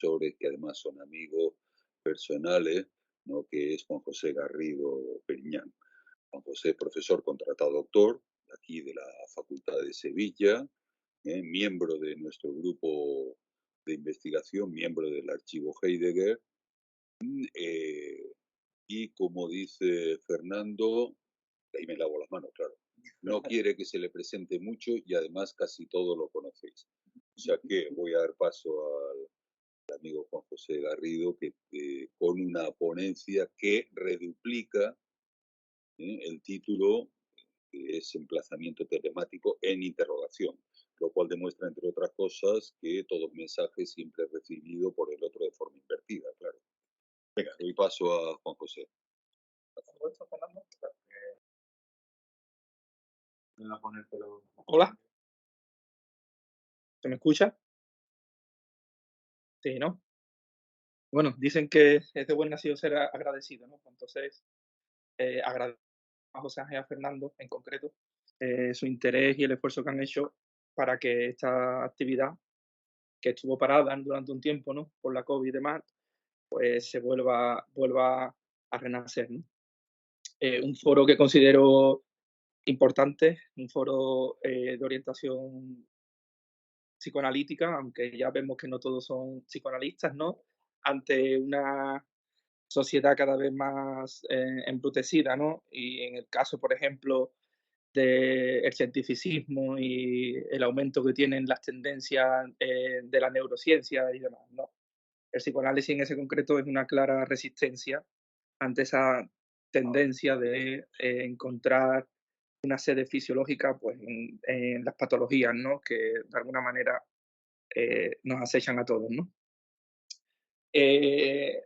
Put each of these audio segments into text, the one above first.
profesores que además son amigos personales, ¿no? Que es Juan José Garrido Periñán. Juan José es profesor contratado doctor, aquí de la Facultad de Sevilla, miembro de nuestro grupo de investigación, miembro del archivo Heidegger, eh, y como dice Fernando, ahí me lavo las manos, claro, no quiere que se le presente mucho y además casi todo lo conocéis. O sea que voy a dar paso al amigo Juan José Garrido, que con una ponencia que reduplica el título, que es emplazamiento telemático en interrogación, lo cual demuestra, entre otras cosas, que todo mensaje siempre es recibido por el otro de forma invertida, claro. Venga, doy paso a Juan José. Voy a ponértelo. Hola, ¿se me escucha? Sí, ¿no? Bueno, dicen que es de buen nacido ser agradecido, ¿no? Pues entonces, agradezco a José Ángel y a Fernando en concreto su interés y el esfuerzo que han hecho para que esta actividad, que estuvo parada durante un tiempo, ¿no? Por la COVID y demás, pues se vuelva a renacer, ¿no? Un foro que considero importante, un foro de orientación psicoanalítica, aunque ya vemos que no todos son psicoanalistas, ¿no? Ante una sociedad cada vez más embrutecida, ¿no? Y en el caso, por ejemplo, del cientificismo y el aumento que tienen las tendencias de la neurociencia y demás, ¿no? El psicoanálisis en ese concreto es una clara resistencia ante esa tendencia de encontrar una sede fisiológica pues, en las patologías, ¿no? Que de alguna manera nos acechan a todos, ¿no? Eh,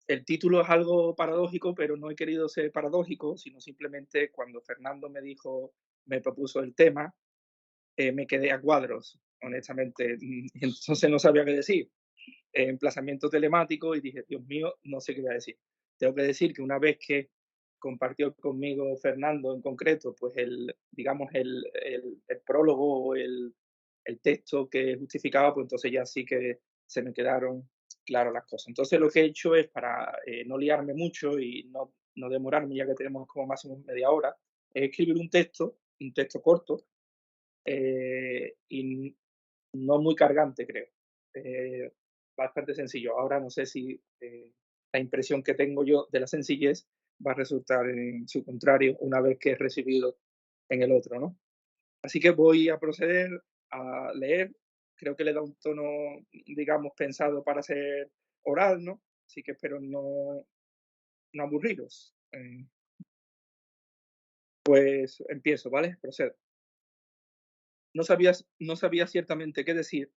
el título es algo paradójico, pero no he querido ser paradójico, sino simplemente cuando Fernando me propuso el tema, me quedé a cuadros, honestamente. Entonces no sabía qué decir. Emplazamiento telemático y dije, Dios mío, no sé qué voy a decir. Tengo que decir que una vez que compartió conmigo Fernando en concreto, pues digamos, el prólogo o el texto que justificaba, pues entonces ya sí que se me quedaron claras las cosas. Entonces lo que he hecho es para no liarme mucho y no demorarme, ya que tenemos como máximo media hora, es escribir un texto corto y no muy cargante, creo. Eh, bastante sencillo. Ahora no sé si la impresión que tengo yo de la sencillez va a resultar en su contrario una vez que he recibido en el otro, ¿no? Así que voy a proceder a leer. Creo que le da un tono, digamos, pensado para ser oral, ¿no? Así que espero no aburriros. Pues empiezo, ¿vale? Procedo. No sabía ciertamente qué decir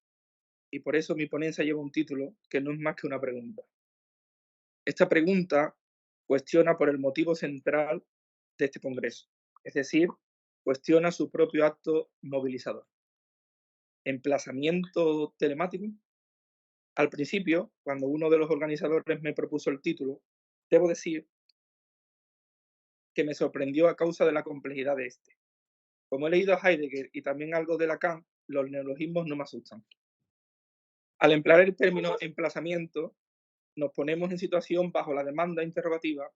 y por eso mi ponencia lleva un título que no es más que una pregunta. Esta pregunta cuestiona por el motivo central de este congreso, es decir, cuestiona su propio acto movilizador. ¿Emplazamiento telemático? Al principio, cuando uno de los organizadores me propuso el título, debo decir que me sorprendió a causa de la complejidad de este. Como he leído a Heidegger y también algo de Lacan, los neologismos no me asustan. Al emplear el término emplazamiento, nos ponemos en situación bajo la demanda interrogativa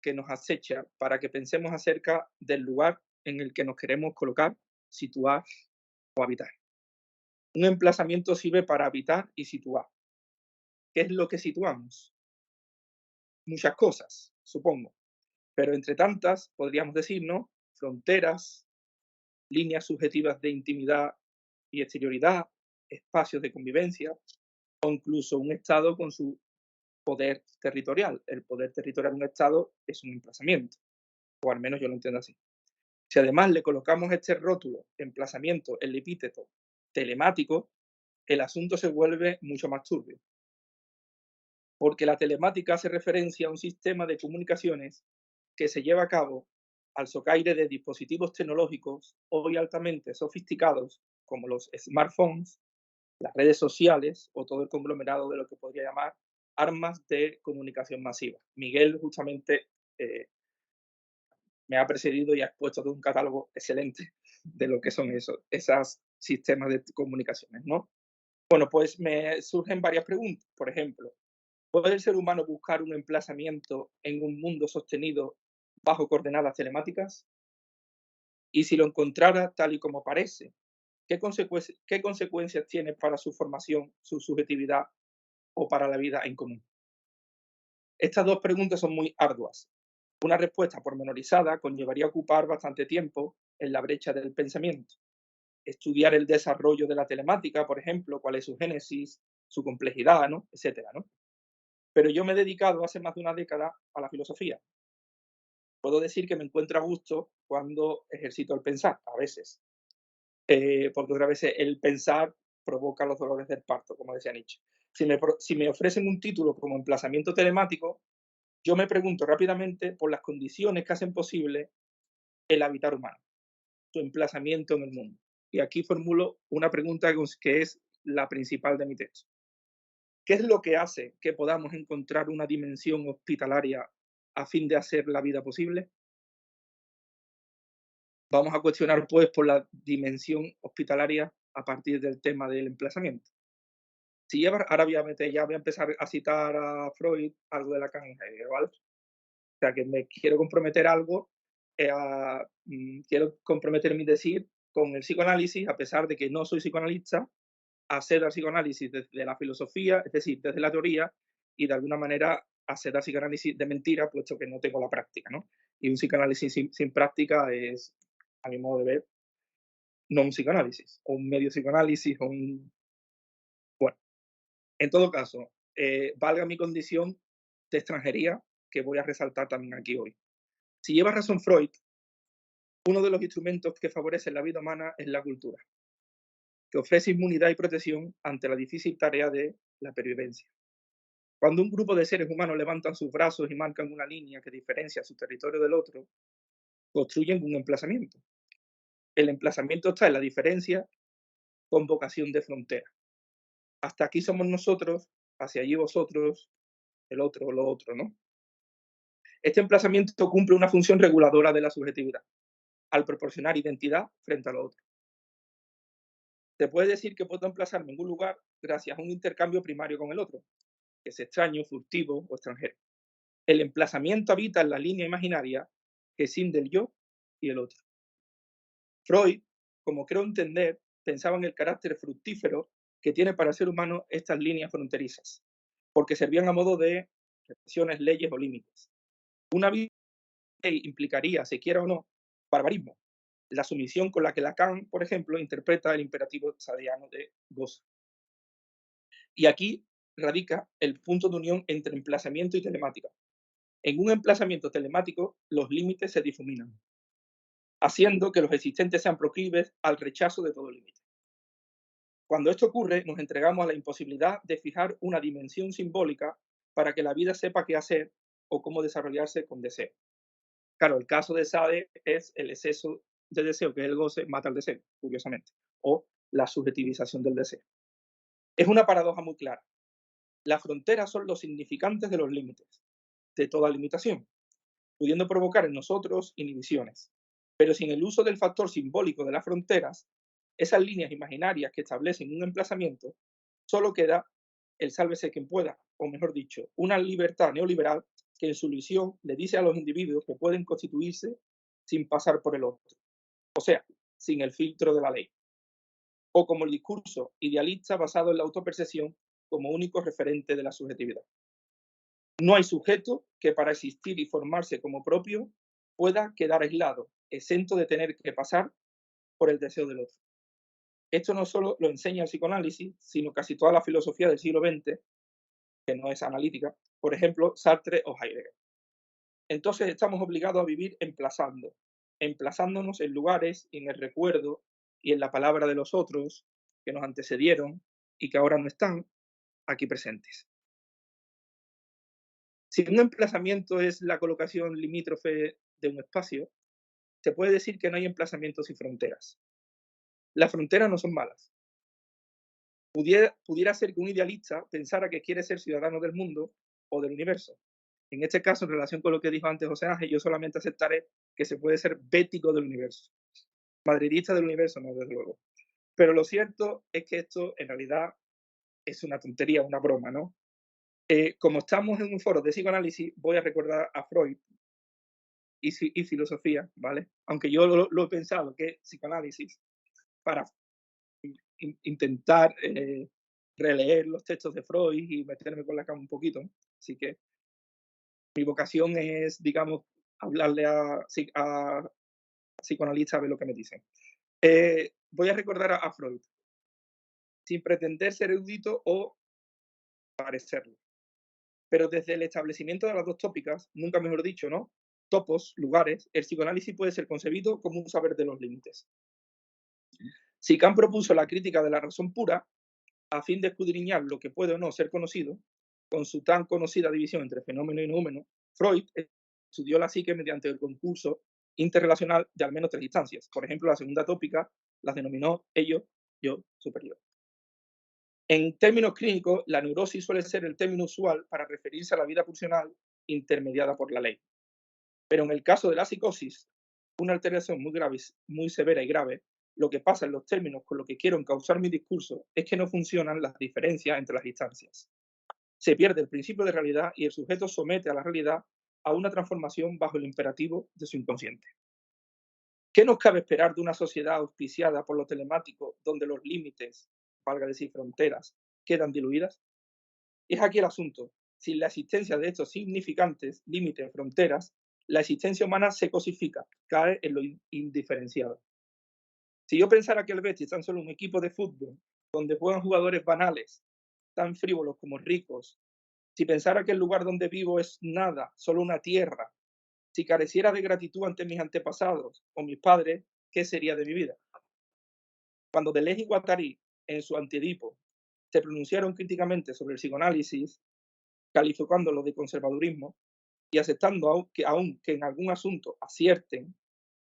que nos acecha para que pensemos acerca del lugar en el que nos queremos colocar, situar o habitar. Un emplazamiento sirve para habitar y situar. ¿Qué es lo que situamos? Muchas cosas, supongo, pero entre tantas podríamos decirnos fronteras, líneas subjetivas de intimidad y exterioridad, espacios de convivencia o incluso un Estado con su poder territorial. El poder territorial de un Estado es un emplazamiento, o al menos yo lo entiendo así. Si además le colocamos este rótulo, emplazamiento, el epíteto telemático, el asunto se vuelve mucho más turbio, porque la telemática hace referencia a un sistema de comunicaciones que se lleva a cabo al socaire de dispositivos tecnológicos hoy altamente sofisticados como los smartphones, las redes sociales o todo el conglomerado de lo que podría llamar armas de comunicación masiva. Miguel justamente eh, me ha precedido y ha expuesto todo un catálogo excelente de lo que son esos sistemas de comunicaciones, ¿no? Bueno, pues me surgen varias preguntas. Por ejemplo, ¿puede el ser humano buscar un emplazamiento en un mundo sostenido bajo coordenadas telemáticas? Y si lo encontrara tal y como parece, qué consecuencias tiene para su formación, su subjetividad o para la vida en común? Estas dos preguntas son muy arduas. Una respuesta pormenorizada conllevaría ocupar bastante tiempo en la brecha del pensamiento, estudiar el desarrollo de la telemática, por ejemplo, cuál es su génesis, su complejidad, ¿no? Etcétera, ¿no? Pero yo me he dedicado hace más de una década a la filosofía. Puedo decir que me encuentro a gusto cuando ejercito el pensar, a veces, porque otras veces el pensar provoca los dolores del parto, como decía Nietzsche. Si me ofrecen un título como emplazamiento telemático, yo me pregunto rápidamente por las condiciones que hacen posible el habitar humano, su emplazamiento en el mundo. Y aquí formulo una pregunta que es la principal de mi texto. ¿Qué es lo que hace que podamos encontrar una dimensión hospitalaria a fin de hacer la vida posible? Vamos a cuestionar, pues, por la dimensión hospitalaria a partir del tema del emplazamiento. Si lleva, ahora ya voy a empezar a citar a Freud, algo de Lacan, ¿vale? O sea, que me quiero comprometer algo, quiero comprometer mi decir con el psicoanálisis, a pesar de que no soy psicoanalista, hacer el psicoanálisis desde la filosofía, es decir, desde la teoría, y de alguna manera hacer el psicoanálisis de mentira, puesto que no tengo la práctica, ¿no? Y un psicoanálisis sin práctica es, a mi modo de ver, no un psicoanálisis, o un medio psicoanálisis, o un... Bueno, en todo caso, valga mi condición de extranjería, que voy a resaltar también aquí hoy. Si lleva razón Freud, uno de los instrumentos que favorecen la vida humana es la cultura, que ofrece inmunidad y protección ante la difícil tarea de la pervivencia. Cuando un grupo de seres humanos levantan sus brazos y marcan una línea que diferencia su territorio del otro, construyen un emplazamiento. El emplazamiento está en la diferencia con vocación de frontera. Hasta aquí somos nosotros, hacia allí vosotros, el otro, lo otro, ¿no? Este emplazamiento cumple una función reguladora de la subjetividad, al proporcionar identidad frente a lo otro. Se puede decir que puedo emplazarme en un lugar gracias a un intercambio primario con el otro, que es extraño, furtivo o extranjero. El emplazamiento habita en la línea imaginaria que escinde el yo y el otro. Freud, como creo entender, pensaba en el carácter fructífero que tiene para el ser humano estas líneas fronterizas, porque servían a modo de restricciones, leyes o límites. Una vida implicaría, se quiera o no, barbarismo, la sumisión con la que Lacan, por ejemplo, interpreta el imperativo sadiano de goza. Y aquí radica el punto de unión entre emplazamiento y telemática. En un emplazamiento telemático, los límites se difuminan, haciendo que los existentes sean proclives al rechazo de todo límite. Cuando esto ocurre, nos entregamos a la imposibilidad de fijar una dimensión simbólica para que la vida sepa qué hacer o cómo desarrollarse con deseo. Claro, el caso de Sade es el exceso de deseo, que es el goce, mata el deseo, curiosamente, o la subjetivización del deseo. Es una paradoja muy clara. Las fronteras son los significantes de los límites, de toda limitación, pudiendo provocar en nosotros inhibiciones. Pero sin el uso del factor simbólico de las fronteras, esas líneas imaginarias que establecen un emplazamiento, solo queda el sálvese quien pueda, o mejor dicho, una libertad neoliberal que en su visión le dice a los individuos que pueden constituirse sin pasar por el otro, o sea, sin el filtro de la ley, o como el discurso idealista basado en la autopercepción como único referente de la subjetividad. No hay sujeto que para existir y formarse como propio pueda quedar aislado, exento de tener que pasar por el deseo del otro. Esto no solo lo enseña el psicoanálisis, sino casi toda la filosofía del siglo XX, que no es analítica, por ejemplo, Sartre o Heidegger. Entonces estamos obligados a vivir emplazando, emplazándonos en lugares, en el recuerdo y en la palabra de los otros que nos antecedieron y que ahora no están aquí presentes. Si un emplazamiento es la colocación limítrofe de un espacio, se puede decir que no hay emplazamientos y fronteras. Las fronteras no son malas. Pudiera ser que un idealista pensara que quiere ser ciudadano del mundo o del universo. En este caso, en relación con lo que dijo antes José Ángel, yo solamente aceptaré que se puede ser bético del universo. Madridista del universo, no, desde luego. Pero lo cierto es que esto, en realidad, es una tontería, una broma, ¿no? Como estamos en un foro de psicoanálisis, voy a recordar a Freud y filosofía, ¿vale? Aunque yo lo he pensado, que es psicoanálisis, para intentar releer los textos de Freud y meterme con la cama un poquito. Así que mi vocación es, digamos, hablarle a psicoanalistas a ver lo que me dicen. Voy a recordar a Freud, sin pretender ser erudito o parecerlo. Pero desde el establecimiento de las dos tópicas, nunca mejor dicho, ¿no? Topos, lugares, el psicoanálisis puede ser concebido como un saber de los límites. Si Kant propuso la crítica de la razón pura, a fin de escudriñar lo que puede o no ser conocido, con su tan conocida división entre fenómeno y noúmeno, Freud estudió la psique mediante el concurso interrelacional de al menos tres instancias. Por ejemplo, la segunda tópica las denominó ello, yo superior. En términos clínicos, la neurosis suele ser el término usual para referirse a la vida pulsional intermediada por la ley. Pero en el caso de la psicosis, una alteración muy grave, muy severa y grave, lo que pasa en los términos con lo que quiero encauzar mi discurso es que no funcionan las diferencias entre las instancias. Se pierde el principio de realidad y el sujeto somete a la realidad a una transformación bajo el imperativo de su inconsciente. ¿Qué nos cabe esperar de una sociedad auspiciada por lo telemático, donde los límites, valga decir fronteras, quedan diluidas? Es aquí el asunto. Sin la existencia de estos significantes límites, fronteras, la existencia humana se cosifica, cae en lo indiferenciado. Si yo pensara que el Betis es tan solo un equipo de fútbol donde juegan jugadores banales, tan frívolos como ricos, si pensara que el lugar donde vivo es nada, solo una tierra, si careciera de gratitud ante mis antepasados o mis padres, ¿qué sería de mi vida? Cuando Deleuze y Guattari, en su Antiedipo, se pronunciaron críticamente sobre el psicoanálisis, calificándolo de conservadurismo y aceptando aún que en algún asunto acierten,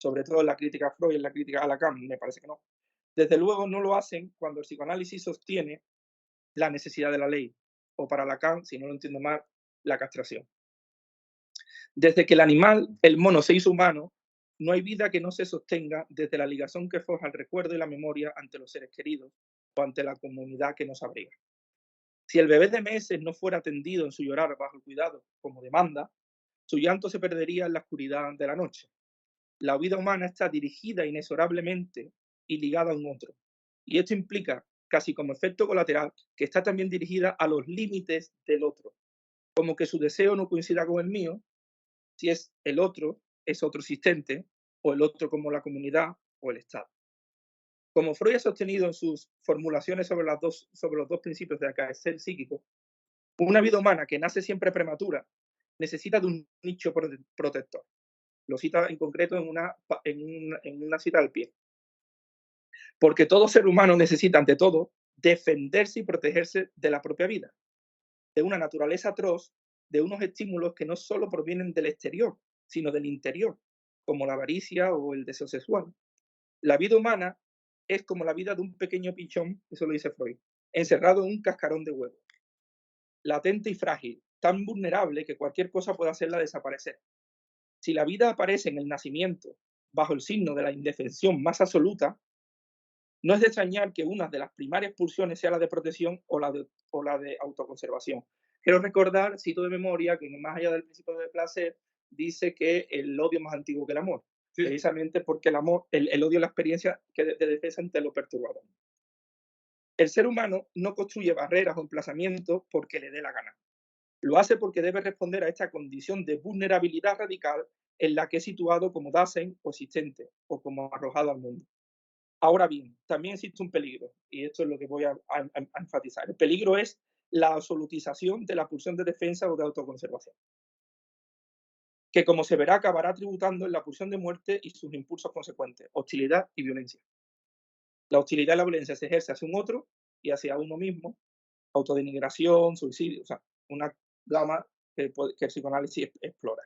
sobre todo en la crítica a Freud y en la crítica a Lacan, me parece que no. Desde luego no lo hacen cuando el psicoanálisis sostiene la necesidad de la ley, o para Lacan, si no lo entiendo mal, la castración. Desde que el animal, el mono, se hizo humano, no hay vida que no se sostenga desde la ligación que forja el recuerdo y la memoria ante los seres queridos o ante la comunidad que nos abriga. Si el bebé de meses no fuera atendido en su llorar bajo el cuidado como demanda, su llanto se perdería en la oscuridad de la noche. La vida humana está dirigida inexorablemente y ligada a un otro. Y esto implica, casi como efecto colateral, que está también dirigida a los límites del otro, como que su deseo no coincida con el mío, si es el otro, es otro existente, o el otro como la comunidad o el Estado. Como Freud ha sostenido en sus formulaciones sobre los dos principios de acaecer psíquico, una vida humana que nace siempre prematura necesita de un nicho protector. Lo cita en concreto en una cita al pie. Porque todo ser humano necesita, ante todo, defenderse y protegerse de la propia vida, de una naturaleza atroz, de unos estímulos que no solo provienen del exterior, sino del interior, como la avaricia o el deseo sexual. La vida humana es como la vida de un pequeño pichón, eso lo dice Freud, encerrado en un cascarón de huevo, latente y frágil, tan vulnerable que cualquier cosa puede hacerla desaparecer. Si la vida aparece en el nacimiento bajo el signo de la indefensión más absoluta, no es de extrañar que una de las primarias pulsiones sea la de protección o la de autoconservación. Quiero recordar, cito de memoria, que más allá del principio de placer, dice que el odio es más antiguo que el amor, sí, precisamente porque el amor, el odio es la experiencia de defensa ante lo perturbador. El ser humano no construye barreras o emplazamientos porque le dé la gana. Lo hace porque debe responder a esta condición de vulnerabilidad radical en la que es situado como Dasein o existente o como arrojado al mundo. Ahora bien, también existe un peligro, y esto es lo que voy a enfatizar. El peligro es la absolutización de la pulsión de defensa o de autoconservación, que como se verá acabará tributando en la pulsión de muerte y sus impulsos consecuentes, hostilidad y violencia. La hostilidad y la violencia se ejerce hacia un otro y hacia uno mismo, autodenigración, suicidio, o sea, una gama que el psicoanálisis explora.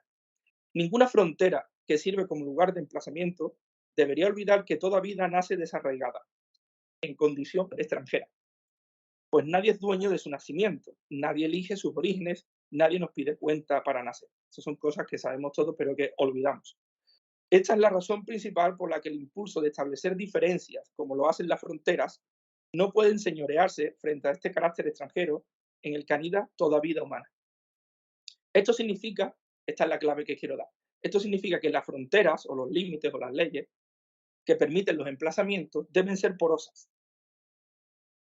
Ninguna frontera que sirve como lugar de emplazamiento debería olvidar que toda vida nace desarraigada, en condición extranjera. Pues nadie es dueño de su nacimiento, nadie elige sus orígenes, nadie nos pide cuenta para nacer. Esas son cosas que sabemos todos, pero que olvidamos. Esta es la razón principal por la que el impulso de establecer diferencias, como lo hacen las fronteras, no pueden señorearse frente a este carácter extranjero en el que anida toda vida humana. Esto significa, esta es la clave que quiero dar, esto significa que las fronteras o los límites o las leyes que permiten los emplazamientos deben ser porosas.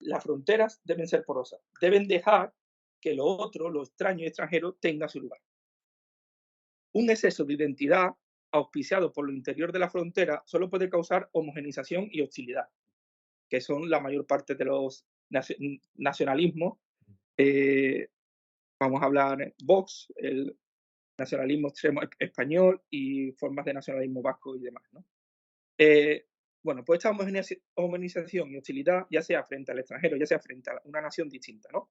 Las fronteras deben ser porosas, deben dejar que lo otro, lo extraño y extranjero, tenga su lugar. Un exceso de identidad auspiciado por lo interior de la frontera solo puede causar homogenización y hostilidad, que son la mayor parte de los nacionalismos. eh, Vamos a hablar Vox, el nacionalismo extremo español y formas de nacionalismo vasco y demás, ¿no? Bueno, pues esta homogenización y hostilidad, ya sea frente al extranjero, ya sea frente a una nación distinta, ¿no?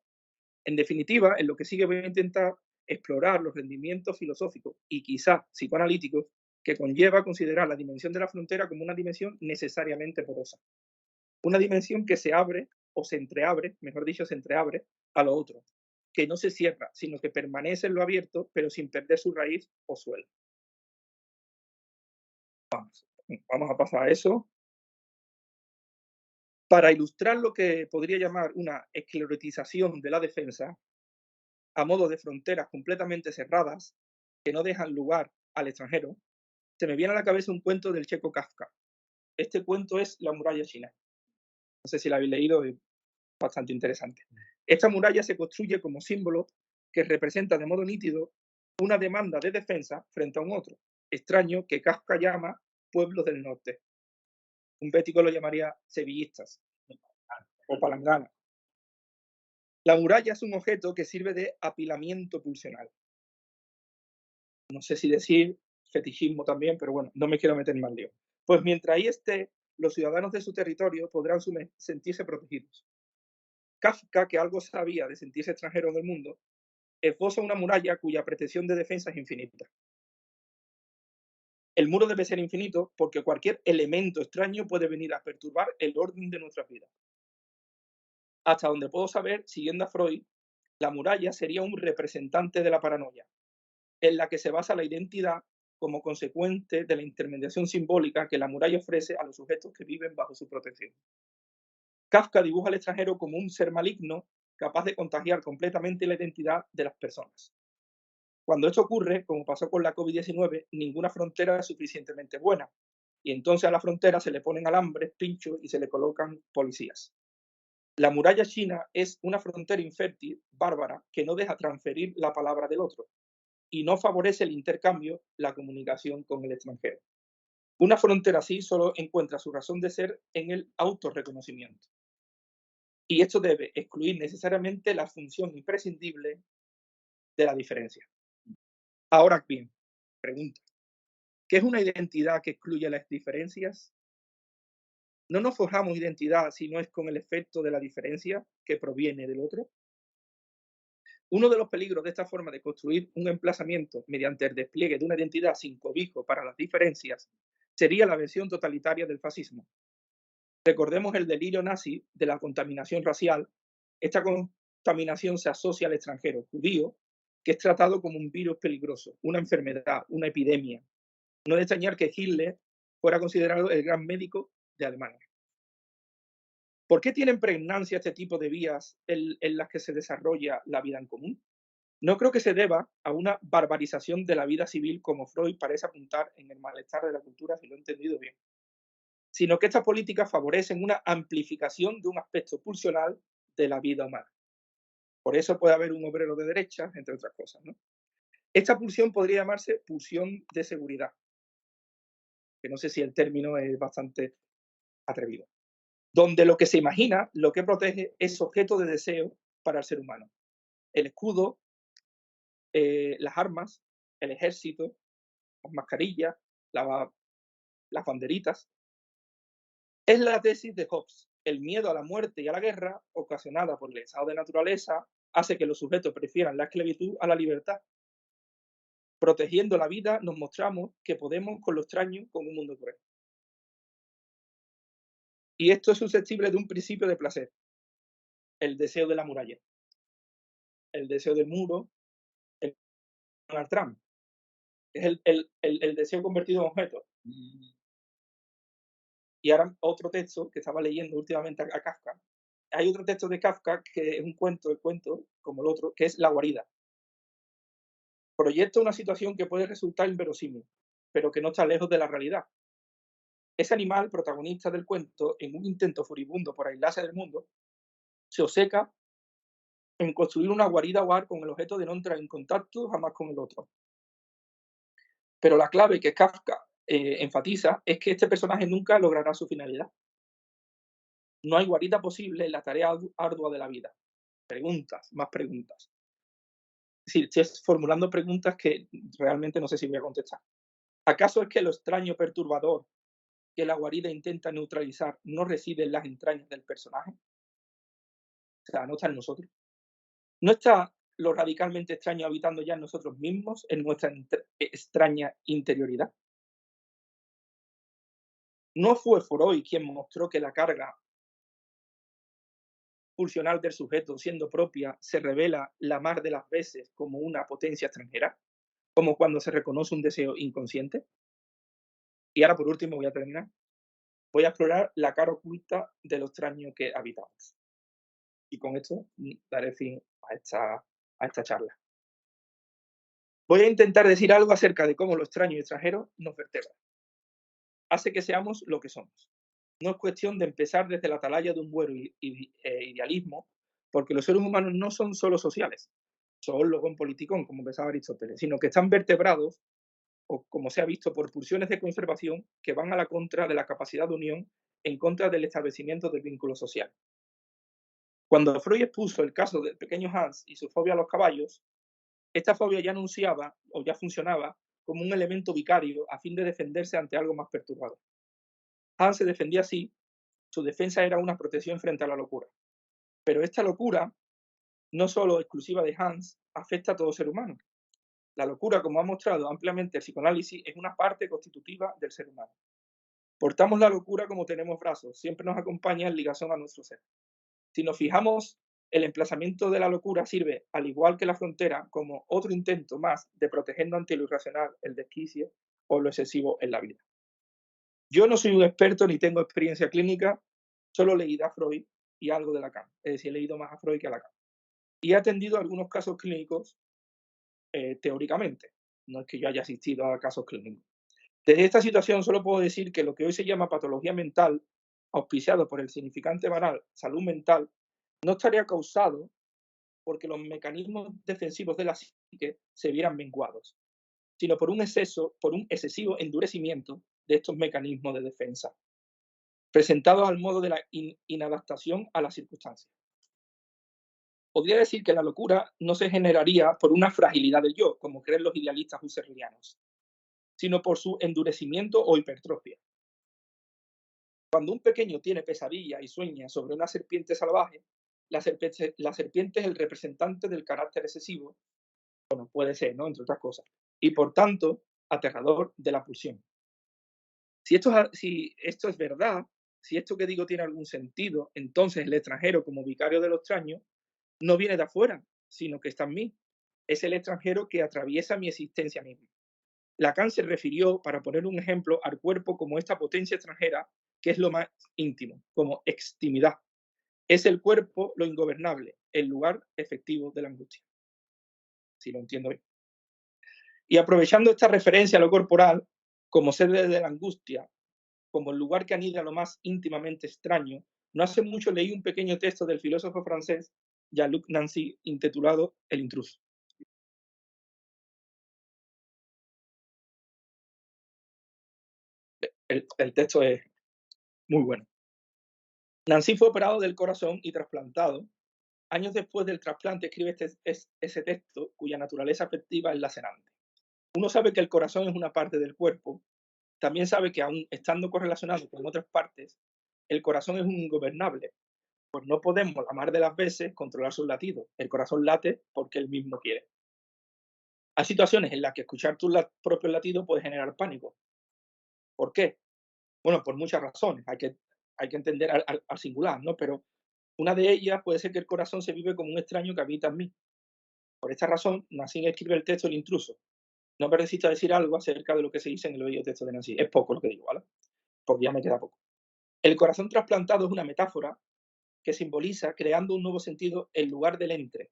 En definitiva, en lo que sigue voy a intentar explorar los rendimientos filosóficos y quizá psicoanalíticos que conlleva considerar la dimensión de la frontera como una dimensión necesariamente porosa. Una dimensión que se abre o se entreabre, mejor dicho, se entreabre a lo otro, que no se cierra, sino que permanece en lo abierto, pero sin perder su raíz o suelo. Vamos a pasar a eso. Para ilustrar lo que podría llamar una esclerotización de la defensa, a modo de fronteras completamente cerradas, que no dejan lugar al extranjero, se me viene a la cabeza un cuento del checo Kafka. Este cuento es La muralla china. No sé si la habéis leído, es bastante interesante. Esta muralla se construye como símbolo que representa de modo nítido una demanda de defensa frente a un otro, extraño que Kafka llama pueblos del norte. Un bético lo llamaría sevillistas o palangana. La muralla es un objeto que sirve de apilamiento pulsional. No sé si decir fetichismo también, pero bueno, no me quiero meter en mal lío. Pues mientras ahí esté, los ciudadanos de su territorio podrán sentirse protegidos. Kafka, que algo sabía de sentirse extranjero en el mundo, esboza una muralla cuya pretensión de defensa es infinita. El muro debe ser infinito porque cualquier elemento extraño puede venir a perturbar el orden de nuestras vidas. Hasta donde puedo saber, siguiendo a Freud, la muralla sería un representante de la paranoia, en la que se basa la identidad como consecuente de la intermediación simbólica que la muralla ofrece a los sujetos que viven bajo su protección. Kafka dibuja al extranjero como un ser maligno capaz de contagiar completamente la identidad de las personas. Cuando esto ocurre, como pasó con la COVID-19, ninguna frontera es suficientemente buena, y entonces a la frontera se le ponen alambres, pinchos y se le colocan policías. La muralla china es una frontera infértil, bárbara, que no deja transferir la palabra del otro y no favorece el intercambio, la comunicación con el extranjero. Una frontera así solo encuentra su razón de ser en el autorreconocimiento. Y esto debe excluir necesariamente la función imprescindible de la diferencia. Ahora bien, pregunta, ¿qué es una identidad que excluye las diferencias? ¿No nos forjamos identidad si no es con el efecto de la diferencia que proviene del otro? Uno de los peligros de esta forma de construir un emplazamiento mediante el despliegue de una identidad sin cobijo para las diferencias sería la versión totalitaria del fascismo. Recordemos el delirio nazi de la contaminación racial. Esta contaminación se asocia al extranjero judío, que es tratado como un virus peligroso, una enfermedad, una epidemia. No es de extrañar que Hitler fuera considerado el gran médico de Alemania. ¿Por qué tienen pregnancia este tipo de vías en las que se desarrolla la vida en común? No creo que se deba a una barbarización de la vida civil como Freud parece apuntar en El malestar de la cultura, si lo he entendido bien, sino que estas políticas favorecen una amplificación de un aspecto pulsional de la vida humana. Por eso puede haber un obrero de derecha, entre otras cosas, ¿no? Esta pulsión podría llamarse pulsión de seguridad, que no sé si el término es bastante atrevido, donde lo que se imagina, lo que protege, es objeto de deseo para el ser humano. El escudo, las armas, el ejército, las mascarillas, las banderitas. Es la tesis de Hobbes. El miedo a la muerte y a la guerra, ocasionada por el estado de naturaleza, hace que los sujetos prefieran la esclavitud a la libertad. Protegiendo la vida, nos mostramos que podemos con lo extraño con un mundo cruel. Y esto es susceptible de un principio de placer, el deseo de la muralla, el deseo del muro, el Donald Trump, es el deseo convertido en objeto. Y ahora otro texto que estaba leyendo últimamente a Kafka, hay otro texto de Kafka que es un cuento, el cuento, como el otro, que es La guarida. Proyecta una situación que puede resultar inverosímil, pero que no está lejos de la realidad. Ese animal, protagonista del cuento, en un intento furibundo por aislarse del mundo, se obceca en construir una guarida hogar con el objeto de no entrar en contacto jamás con el otro. Pero la clave que Kafka enfatiza es que este personaje nunca logrará su finalidad. No hay guarida posible en la tarea ardua de la vida. Preguntas, más preguntas. Es decir, estoy formulando preguntas que realmente no sé si voy a contestar. ¿Acaso es que lo extraño perturbador que la guarida intenta neutralizar no reside en las entrañas del personaje? O sea, no está en nosotros. ¿No está lo radicalmente extraño habitando ya en nosotros mismos, en nuestra extraña interioridad? ¿No fue Freud quien mostró que la carga pulsional del sujeto, siendo propia, se revela la más de las veces como una potencia extranjera? Como cuando se reconoce un deseo inconsciente. Y ahora, por último, voy a terminar. Voy a explorar la cara oculta de lo extraño que habitamos. Y con esto daré fin a esta charla. Voy a intentar decir algo acerca de cómo lo extraño y extranjero nos vertebra. Hace que seamos lo que somos. No es cuestión de empezar desde la atalaya de un buen idealismo, porque los seres humanos no son solo sociales, son logo en politicón, como pensaba Aristóteles, sino que están vertebrados, o como se ha visto, por pulsiones de conservación que van a la contra de la capacidad de unión, en contra del establecimiento del vínculo social. Cuando Freud expuso el caso del pequeño Hans y su fobia a los caballos, esta fobia ya anunciaba o ya funcionaba como un elemento vicario a fin de defenderse ante algo más perturbador. Hans se defendía así, su defensa era una protección frente a la locura. Pero esta locura, no solo exclusiva de Hans, afecta a todo ser humano. La locura, como ha mostrado ampliamente el psicoanálisis, es una parte constitutiva del ser humano. Portamos la locura como tenemos brazos, siempre nos acompaña en ligación a nuestro ser. Si nos fijamos, el emplazamiento de la locura sirve, al igual que la frontera, como otro intento más de protegernos ante lo irracional, el desquicio o lo excesivo en la vida. Yo no soy un experto ni tengo experiencia clínica, solo leí a Freud y algo de Lacan. Es decir, he leído más a Freud que a Lacan. Y he atendido algunos casos clínicos teóricamente. No es que yo haya asistido a casos clínicos. Desde esta situación solo puedo decir que lo que hoy se llama patología mental, auspiciado por el significante banal salud mental, no estaría causado porque los mecanismos defensivos de la psique se vieran menguados, sino por un excesivo endurecimiento de estos mecanismos de defensa, presentados al modo de la inadaptación a las circunstancias. Podría decir que la locura no se generaría por una fragilidad del yo, como creen los idealistas husserlianos, sino por su endurecimiento o hipertrofia. Cuando un pequeño tiene pesadilla y sueña sobre una serpiente salvaje, la serpiente es el representante del carácter excesivo, bueno, puede ser, ¿no? Entre otras cosas, y por tanto, aterrador de la pulsión. Si esto es verdad, si esto que digo tiene algún sentido, entonces el extranjero, como vicario de lo extraño, no viene de afuera, sino que está en mí. Es el extranjero que atraviesa mi existencia misma. Lacan se refirió, para poner un ejemplo, al cuerpo como esta potencia extranjera, que es lo más íntimo, como extimidad. Es el cuerpo lo ingobernable, el lugar efectivo de la angustia. Si lo entiendo bien. Y aprovechando esta referencia a lo corporal, como sede de la angustia, como el lugar que anida lo más íntimamente extraño, no hace mucho leí un pequeño texto del filósofo francés Jean-Luc Nancy intitulado El intruso. El texto es muy bueno. Nancy fue operado del corazón y trasplantado. Años después del trasplante escribe ese texto cuya naturaleza afectiva es lacerante. Uno sabe que el corazón es una parte del cuerpo, también sabe que aun estando correlacionado con otras partes, el corazón es un ingobernable, pues no podemos, la más de las veces, controlar sus latidos. El corazón late porque él mismo quiere. Hay situaciones en las que escuchar tus propios latidos puede generar pánico. ¿Por qué? Bueno, por muchas razones. Hay que entender al singular, ¿no? Pero una de ellas puede ser que el corazón se vive como un extraño que habita en mí. Por esta razón, Nancy escribe el texto El intruso. No me resisto a decir algo acerca de lo que se dice en el oído texto de Nancy. Es poco lo que digo, ¿vale? Porque ya me queda poco. El corazón trasplantado es una metáfora que simboliza creando un nuevo sentido en lugar del entre,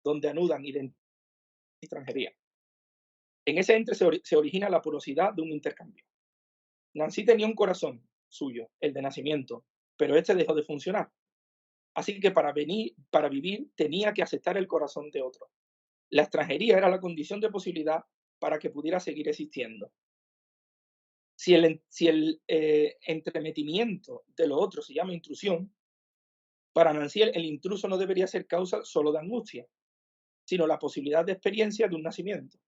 donde anudan identidad y extranjería. En ese entre se origina la porosidad de un intercambio. Nancy tenía un corazón suyo, el de nacimiento, pero este dejó de funcionar. Así que para vivir tenía que aceptar el corazón de otro. La extranjería era la condición de posibilidad para que pudiera seguir existiendo. Si el entremetimiento de lo otro se llama intrusión, para Nancy el intruso no debería ser causa solo de angustia, sino la posibilidad de experiencia de un nacimiento,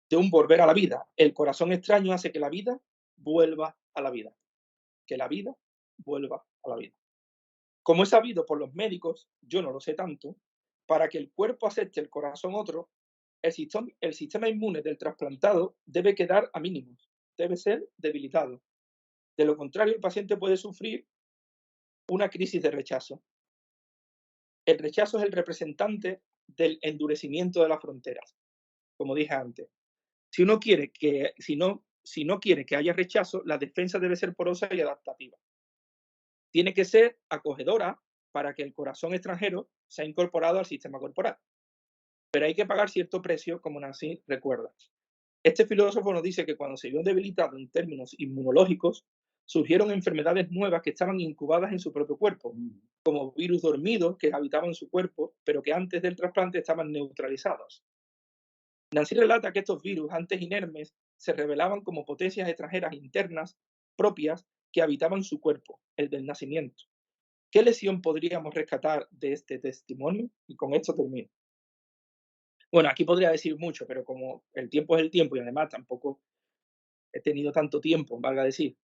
de un volver a la vida. El corazón extraño hace que la vida vuelva a la vida, que la vida vuelva a la vida. Como es sabido por los médicos, yo no lo sé tanto, para que el cuerpo acepte el corazón otro, el sistema inmune del trasplantado debe quedar a mínimos, debe ser debilitado. De lo contrario, el paciente puede sufrir una crisis de rechazo. El rechazo es el representante del endurecimiento de las fronteras, como dije antes. Si uno quiere que, si no quiere que haya rechazo, la defensa debe ser porosa y adaptativa. Tiene que ser acogedora para que el corazón extranjero sea incorporado al sistema corporal. Pero hay que pagar cierto precio, como Nancy recuerda. Este filósofo nos dice que cuando se vio debilitado en términos inmunológicos, surgieron enfermedades nuevas que estaban incubadas en su propio cuerpo, como virus dormidos que habitaban su cuerpo, pero que antes del trasplante estaban neutralizados. Nancy relata que estos virus, antes inermes, se revelaban como potencias extranjeras internas propias que habitaban su cuerpo, el del nacimiento. ¿Qué lesión podríamos rescatar de este testimonio? Y con esto termino. Bueno, aquí podría decir mucho, pero como el tiempo es el tiempo y además tampoco he tenido tanto tiempo, valga decir,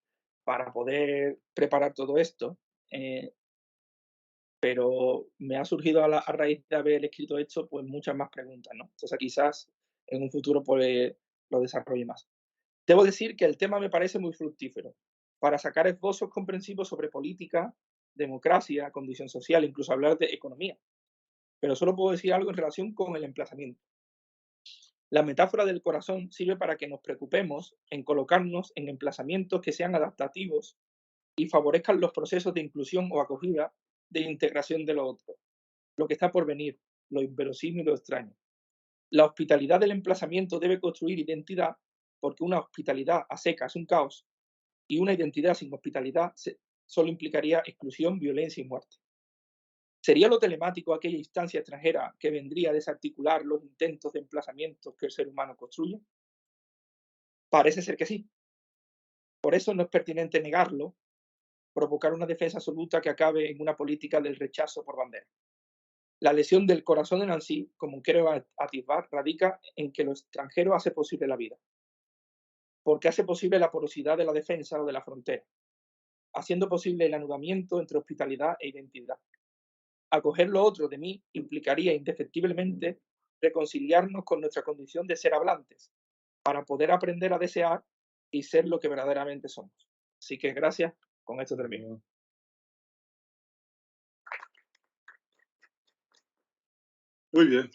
para poder preparar todo esto, pero me ha surgido a raíz de haber escrito esto, pues muchas más preguntas, ¿no? Entonces quizás en un futuro pues lo desarrolle más. Debo decir que el tema me parece muy fructífero para sacar esbozos comprensivos sobre política, democracia, condición social, incluso hablar de economía. Pero solo puedo decir algo en relación con el emplazamiento. La metáfora del corazón sirve para que nos preocupemos en colocarnos en emplazamientos que sean adaptativos y favorezcan los procesos de inclusión o acogida de integración de lo otro, lo que está por venir, lo inverosímil y lo extraño. La hospitalidad del emplazamiento debe construir identidad, porque una hospitalidad a seca es un caos y una identidad sin hospitalidad solo implicaría exclusión, violencia y muerte. ¿Sería lo telemático aquella instancia extranjera que vendría a desarticular los intentos de emplazamientos que el ser humano construye? Parece ser que sí. Por eso no es pertinente negarlo, provocar una defensa absoluta que acabe en una política del rechazo por bandera. La lesión del corazón de Nancy, como quiero atisbar, radica en que lo extranjero hace posible la vida, porque hace posible la porosidad de la defensa o de la frontera, haciendo posible el anudamiento entre hospitalidad e identidad. Acoger lo otro de mí implicaría indefectiblemente reconciliarnos con nuestra condición de ser hablantes, para poder aprender a desear y ser lo que verdaderamente somos. Así que gracias, con esto termino. Muy bien.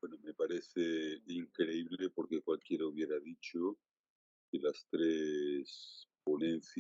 Bueno, me parece increíble porque cualquiera hubiera dicho que las tres ponencias